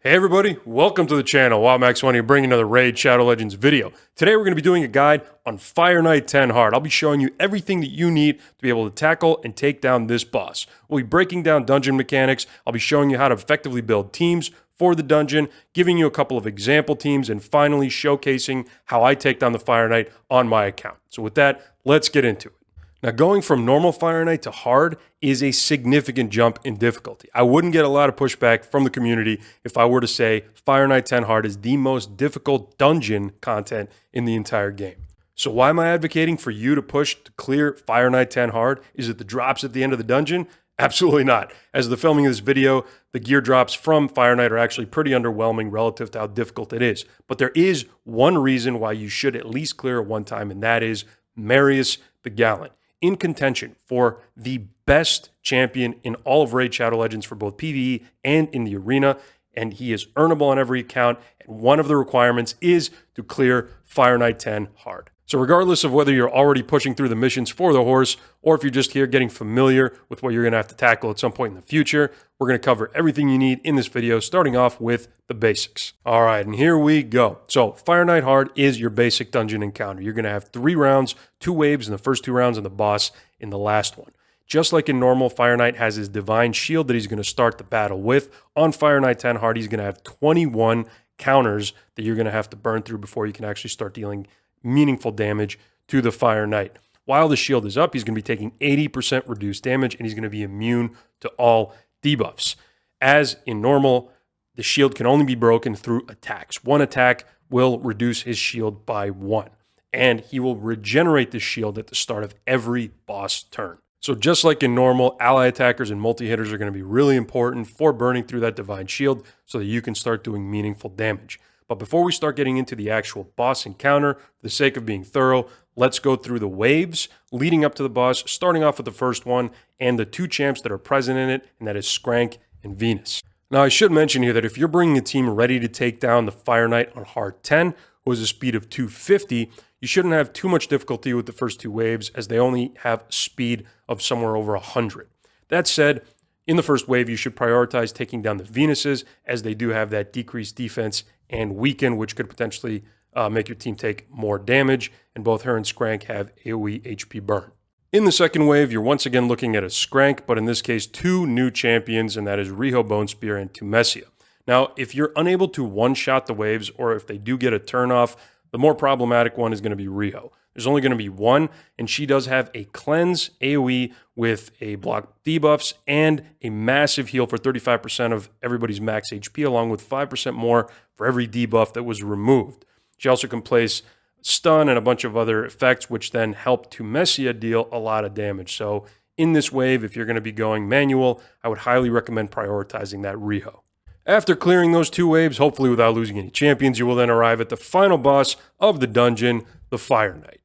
Hey everybody, welcome to the channel. WildMax1 here bringing another Raid Shadow Legends video. Today we're going to be doing a guide on Fire Knight 10 Hard. I'll be showing you everything that you need to be able to tackle and take down this boss. We'll be breaking down dungeon mechanics. I'll be showing you how to effectively build teams for the dungeon, giving you a couple of example teams, and finally showcasing how I take down the Fire Knight on my account. So with that, let's get into it. Now, going from normal Fire Knight to hard is a significant jump in difficulty. I wouldn't get a lot of pushback from the community if I were to say Fire Knight 10 Hard is the most difficult dungeon content in the entire game. So why am I advocating for you to push to clear Fire Knight 10 Hard? Is it the drops at the end of the dungeon? Absolutely not. As of the filming of this video, the gear drops from Fire Knight are actually pretty underwhelming relative to how difficult it is. But there is one reason why you should at least clear it one time, and that is Marius the Gallant, in contention for the best champion in all of Raid Shadow Legends for both PvE and in the arena, and he is earnable on every account, and one of the requirements is to clear Fire Knight 10 Hard. So regardless of whether you're already pushing through the missions for the horse, or if you're just here getting familiar with what you're going to have to tackle at some point in the future, we're going to cover everything you need in this video, starting off with the basics. All right, and here we go. So Fire Knight Hard is your basic dungeon encounter. You're going to have 3 rounds, 2 waves in the first 2 rounds, and the boss in the last one. Just like in normal, Fire Knight has his divine shield that he's going to start the battle with. On Fire Knight 10 Hard, he's going to have 21 counters that you're going to have to burn through before you can actually start dealing meaningful damage to the Fire Knight. While the shield is up, he's going to be taking 80% reduced damage, and he's going to be immune to all debuffs. As in normal, the shield can only be broken through attacks. One attack will reduce his shield by 1, and he will regenerate the shield at the start of every boss turn. So just like in normal, ally attackers and multi-hitters are going to be really important for burning through that divine shield so that you can start doing meaningful damage. But before we start getting into the actual boss encounter, for the sake of being thorough, let's go through the waves leading up to the boss, starting off with the first one and the 2 champs that are present in it, and that is Skrank and Venus. Now, I should mention here that if you're bringing a team ready to take down the Fire Knight on Hard 10, who has a speed of 250, you shouldn't have too much difficulty with the first 2 waves, as they only have speed of somewhere over 100. That said, in the first wave, you should prioritize taking down the Venuses, as they do have that decreased defense and weaken, which could potentially make your team take more damage, and both her and Skrank have AoE HP burn. In the second wave, you're once again looking at a Skrank, but in this case, 2 new champions, and that is Riho Bonespear and Tumesia. Now, if you're unable to one-shot the waves, or if they do get a turn-off, the more problematic one is going to be Riho. There's only going to be one, and she does have a cleanse AoE with a block debuffs and a massive heal for 35% of everybody's max HP, along with 5% more for every debuff that was removed. She also can place stun and a bunch of other effects, which then help Tumesia deal a lot of damage. So in this wave, if you're going to be going manual, I would highly recommend prioritizing that Riho. After clearing those 2 waves, hopefully without losing any champions, you will then arrive at the final boss of the dungeon, the Fire Knight.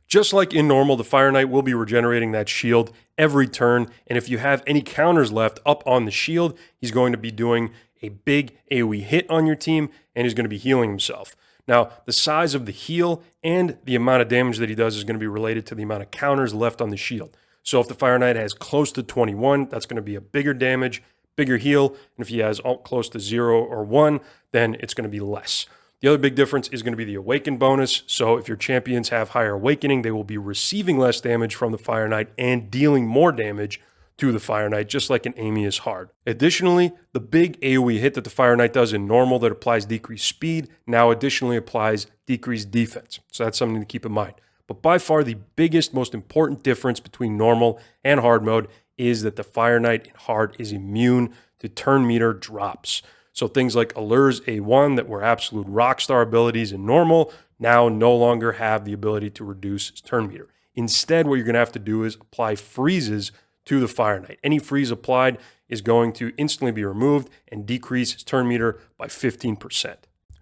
Just like in normal, the Fire Knight will be regenerating that shield every turn, and if you have any counters left up on the shield, he's going to be doing a big AoE hit on your team, and he's going to be healing himself. Now, the size of the heal and the amount of damage that he does is going to be related to the amount of counters left on the shield. So if the Fire Knight has close to 21, that's going to be a bigger damage, bigger heal, and if he has close to 0 or 1, then it's going to be less. The other big difference is going to be the Awaken bonus. So if your champions have higher Awakening, they will be receiving less damage from the Fire Knight and dealing more damage to the Fire Knight, just like an Amy is hard. Additionally, the big AoE hit that the Fire Knight does in normal that applies decreased speed now additionally applies decreased defense. So that's something to keep in mind. But by far the biggest, most important difference between normal and hard mode is that the Fire Knight in hard is immune to turn meter drops. So things like Allures A1 that were absolute rockstar abilities in normal now no longer have the ability to reduce his turn meter. Instead, what you're going to have to do is apply freezes to the Fire Knight. Any freeze applied is going to instantly be removed and decrease his turn meter by 15%.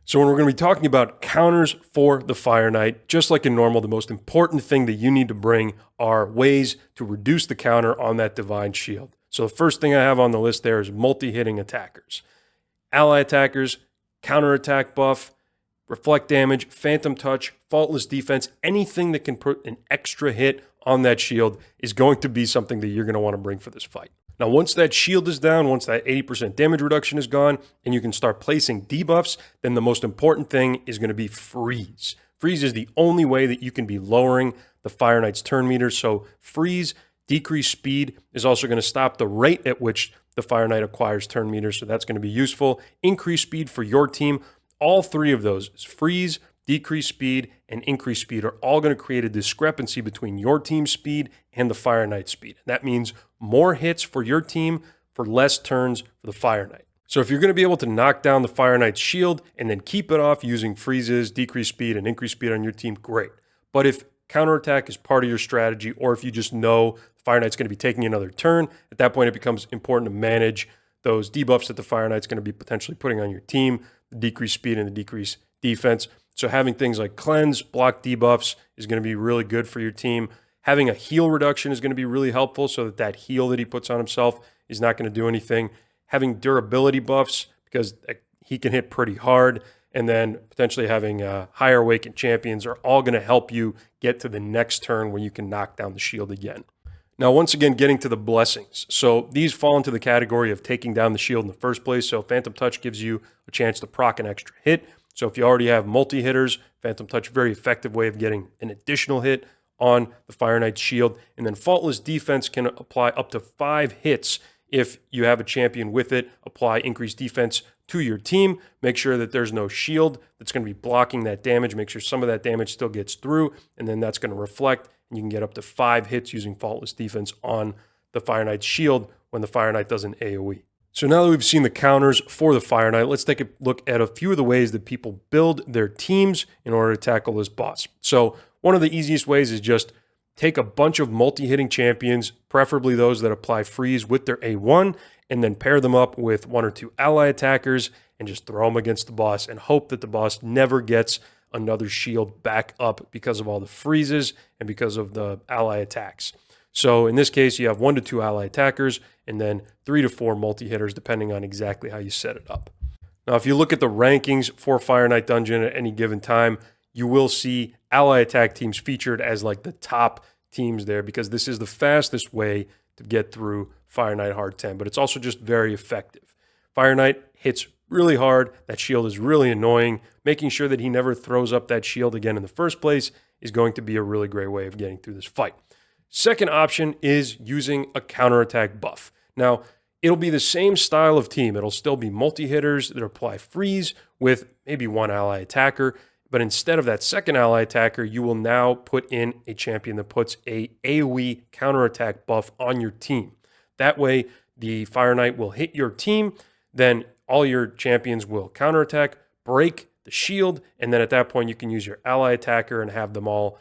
So when we're going to be talking about counters for the Fire Knight, just like in normal, the most important thing that you need to bring are ways to reduce the counter on that divine shield. So the first thing I have on the list there is multi-hitting attackers. Ally attackers, counterattack buff, reflect damage, phantom touch, faultless defense, anything that can put an extra hit on that shield is going to be something that you're going to want to bring for this fight. Now, once that shield is down, once that 80% damage reduction is gone, and you can start placing debuffs, then the most important thing is going to be freeze. Freeze is the only way that you can be lowering the Fire Knight's turn meter. So freeze, decrease speed, is also going to stop the rate at which the Fire Knight acquires turn meters, so that's going to be useful. Increase speed for your team. All three of those, freeze, decrease speed, and increase speed, are all going to create a discrepancy between your team's speed and the Fire Knight's speed. That means more hits for your team for less turns for the Fire Knight. So if you're going to be able to knock down the Fire Knight's shield and then keep it off using freezes, decrease speed, and increase speed on your team, great. But if counterattack is part of your strategy, or if you just know Fire Knight's going to be taking another turn, at that point it becomes important to manage those debuffs that the Fire Knight's going to be potentially putting on your team, the decreased speed and the decreased defense. So having things like cleanse, block debuffs is going to be really good for your team. Having a heal reduction is going to be really helpful so that that heal that he puts on himself is not going to do anything. Having durability buffs, because he can hit pretty hard, and then potentially having higher awakened champions are all going to help you get to the next turn when you can knock down the shield again. Now, once again, getting to the blessings. So these fall into the category of taking down the shield in the first place. So Phantom Touch gives you a chance to proc an extra hit. So if you already have multi-hitters, Phantom Touch, very effective way of getting an additional hit on the Fire Knight's shield. And then Faultless Defense can apply up to 5 hits if you have a champion with it. Apply increased defense to your team. Make sure that there's no shield that's going to be blocking that damage. Make sure some of that damage still gets through, and then that's going to reflect, and you can get up to 5 hits using Faultless Defense on the Fire Knight's shield when the Fire Knight does an AoE. So now that we've seen the counters for the Fire Knight, let's take a look at a few of the ways that people build their teams in order to tackle this boss. So one of the easiest ways is just take a bunch of multi-hitting champions, preferably those that apply freeze with their A1, and then pair them up with 1 or 2 ally attackers and just throw them against the boss and hope that the boss never gets another shield back up because of all the freezes and because of the ally attacks. So in this case, you have 1 to 2 ally attackers and then 3 to 4 multi-hitters, depending on exactly how you set it up. Now, if you look at the rankings for Fire Knight Dungeon at any given time, you will see ally attack teams featured as like the top teams there, because this is the fastest way to get through Fire Knight Hard 10, but it's also just very effective. Fire Knight hits really hard. That shield is really annoying. Making sure that he never throws up that shield again in the first place is going to be a really great way of getting through this fight. Second option is using a counterattack buff. Now, it'll be the same style of team. It'll still be multi-hitters that apply freeze with maybe 1 ally attacker, but instead of that second ally attacker, you will now put in a champion that puts a AoE counterattack buff on your team. That way, the Fire Knight will hit your team, then all your champions will counterattack, break the shield, and then at that point, you can use your ally attacker and have them all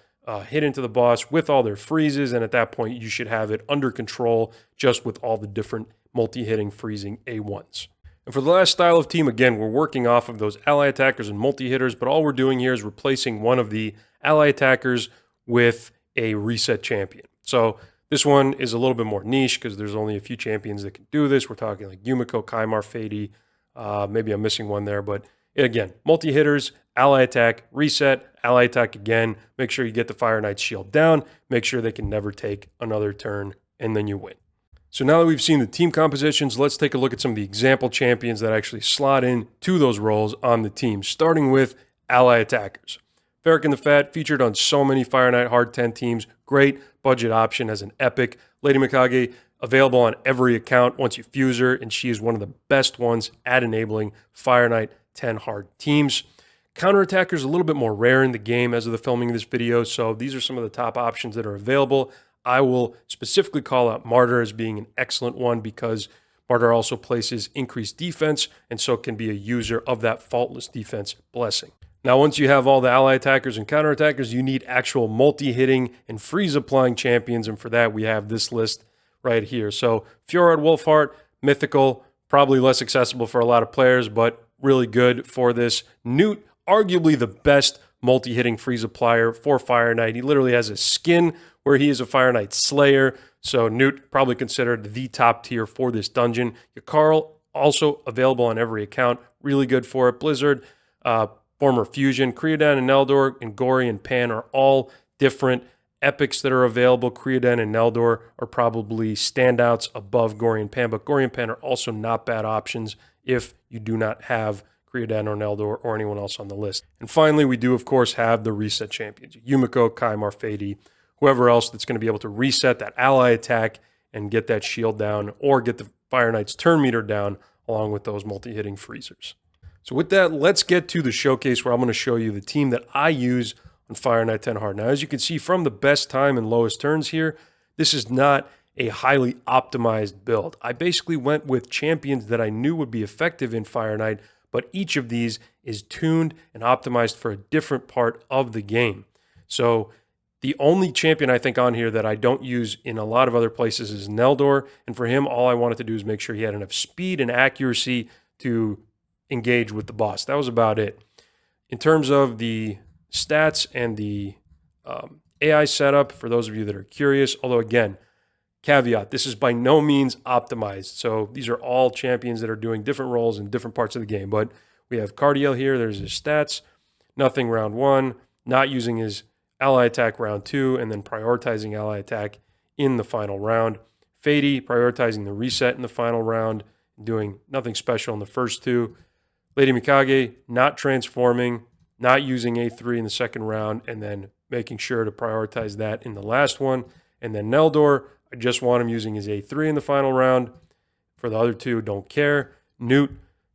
hit into the boss with all their freezes, and at that point, you should have it under control just with all the different multi-hitting freezing A1s. And for the last style of team, again, we're working off of those ally attackers and multi-hitters, but all we're doing here is replacing one of the ally attackers with a reset champion. So this one is a little bit more niche because there's only a few champions that can do this. We're talking like Yumiko, Kaimar, Pheidi. Maybe I'm missing one there, but again, multi-hitters, ally attack, reset, ally attack again. Make sure you get the Fire Knight's shield down. Make sure they can never take another turn, and then you win. So now that we've seen the team compositions, let's take a look at some of the example champions that actually slot in to those roles on the team, starting with ally attackers. Ferric the Fat, featured on so many Fire Knight Hard 10 teams. Great budget option as an epic. Lady Mikage, available on every account once you fuse her, and she is one of the best ones at enabling Fire Knight 10 Hard teams. Counterattacker is a little bit more rare in the game as of the filming of this video, so these are some of the top options that are available. I will specifically call out Martyr as being an excellent one because Martyr also places increased defense and so can be a user of that faultless defense blessing. Now, once you have all the ally attackers and counterattackers, you need actual multi-hitting and freeze-applying champions, and for that, we have this list right here. So, Fjord Wolfheart, mythical, probably less accessible for a lot of players, but really good for this. Gnut, arguably the best multi-hitting freeze applier for Fire Knight. He literally has a skin where he is a Fire Knight Slayer, so Gnut probably considered the top tier for this dungeon. Yakarl, also available on every account, really good for it. Blizzard, former Fusion, Creodan and Neldor, and Gory and Pan are all different epics that are available. Creoden and Neldor are probably standouts above Gorian Pan, but Gorian Pan are also not bad options if you do not have Creoden or Neldor or anyone else on the list. And finally, we do, of course, have the reset champions. Yumiko, Kaimar, Pheidi, whoever else that's going to be able to reset that ally attack and get that shield down or get the Fire Knight's turn meter down along with those multi-hitting freezers. So with that, let's get to the showcase where I'm going to show you the team that I use on Fire Knight 10 Hard. Now, as you can see from the best time and lowest turns here, this is not a highly optimized build. I basically went with champions that I knew would be effective in Fire Knight, but each of these is tuned and optimized for a different part of the game. So the only champion I think on here that I don't use in a lot of other places is Neldor, and for him, all I wanted to do is make sure he had enough speed and accuracy to engage with the boss. That was about it. In terms of the stats and the AI setup, for those of you that are curious, although again, caveat, this is by no means optimized. So these are all champions that are doing different roles in different parts of the game. But we have Cardiel here. There's his stats. Nothing round 1. Not using his ally attack round 2. And then prioritizing ally attack in the final round. Pheidi prioritizing the reset in the final round. Doing nothing special in the first 2. Lady Mikage not transforming. Not using A3 in the second round. And then making sure to prioritize that in the last one. And then Neldor, I just want him using his A3 in the final round. For the other 2, don't care. Gnut,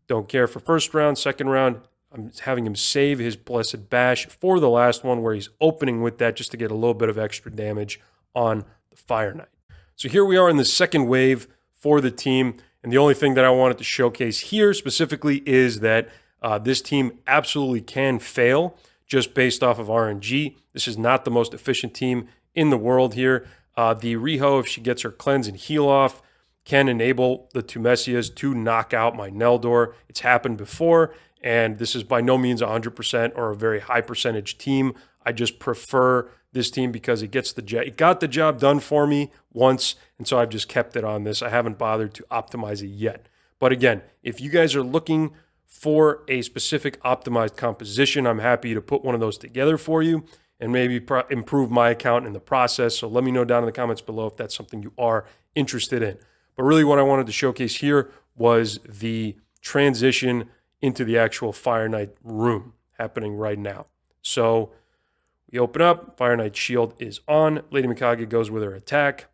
don't care for first round. Second round, I'm having him save his Blessed Bash for the last one where he's opening with that just to get a little bit of extra damage on the Fire Knight. So here we are in the second wave for the team. And the only thing that I wanted to showcase here specifically is that this team absolutely can fail just based off of RNG. This is not the most efficient team in the world here. The Riho, if she gets her cleanse and heal off, can enable the Tumesias to knock out my Neldor. It's happened before, and this is by no means 100% or a very high percentage team. I just prefer this team because it got the job done for me once, and so I've just kept it on this. I haven't bothered to optimize it yet. But again, if you guys are looking for a specific optimized composition, I'm happy to put one of those together for you and maybe improve my account in the process. So let me know down in the comments below if that's something you are interested in. But really what I wanted to showcase here was the transition into the actual Fire Knight room happening right now. So we open up, Fire Knight shield is on. Lady Mikage goes with her attack.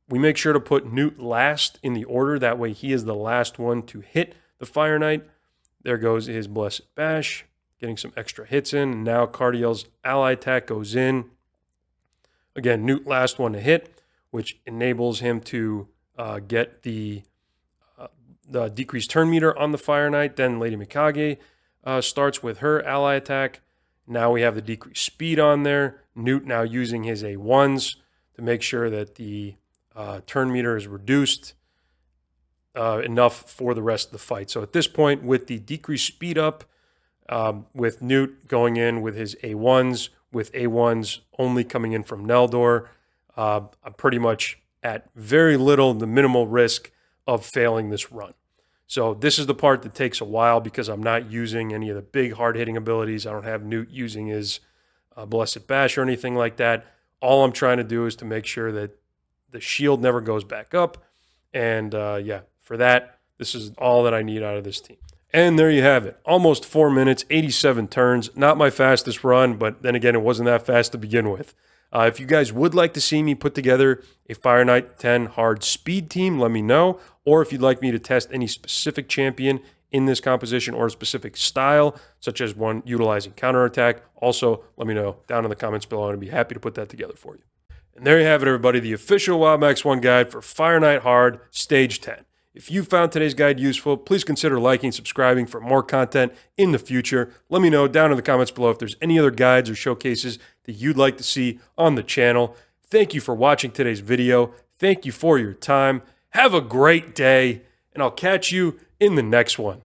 We make sure to put Gnut last in the order. That way he is the last one to hit the Fire Knight. There goes his Blessed Bash. Getting some extra hits in. And now Cardiel's ally attack goes in. Again, Gnut last one to hit, which enables him to get the decreased turn meter on the Fire Knight. Then Lady Mikage starts with her ally attack. Now we have the decreased speed on there. Gnut now using his A1s to make sure that the turn meter is reduced enough for the rest of the fight. So at this point, with the decreased speed up, with Gnut going in with his A1s, with A1s only coming in from Neldor, I'm pretty much at very little, the minimal risk of failing this run. So this is the part that takes a while because I'm not using any of the big hard-hitting abilities. I don't have Gnut using his Blessed Bash or anything like that. All I'm trying to do is to make sure that the shield never goes back up. And yeah, for that, this is all that I need out of this team. And there you have it. Almost 4 minutes, 87 turns. Not my fastest run, but then again, it wasn't that fast to begin with. If you guys would like to see me put together a Fire Knight 10 hard speed team, let me know. Or if you'd like me to test any specific champion in this composition or a specific style, such as one utilizing counterattack, also let me know down in the comments below, and I'd be happy to put that together for you. And there you have it, everybody, the official WildMax 1 guide for Fire Knight Hard Stage 10. If you found today's guide useful, please consider liking and subscribing for more content in the future. Let me know down in the comments below if there's any other guides or showcases that you'd like to see on the channel. Thank you for watching today's video. Thank you for your time. Have a great day, and I'll catch you in the next one.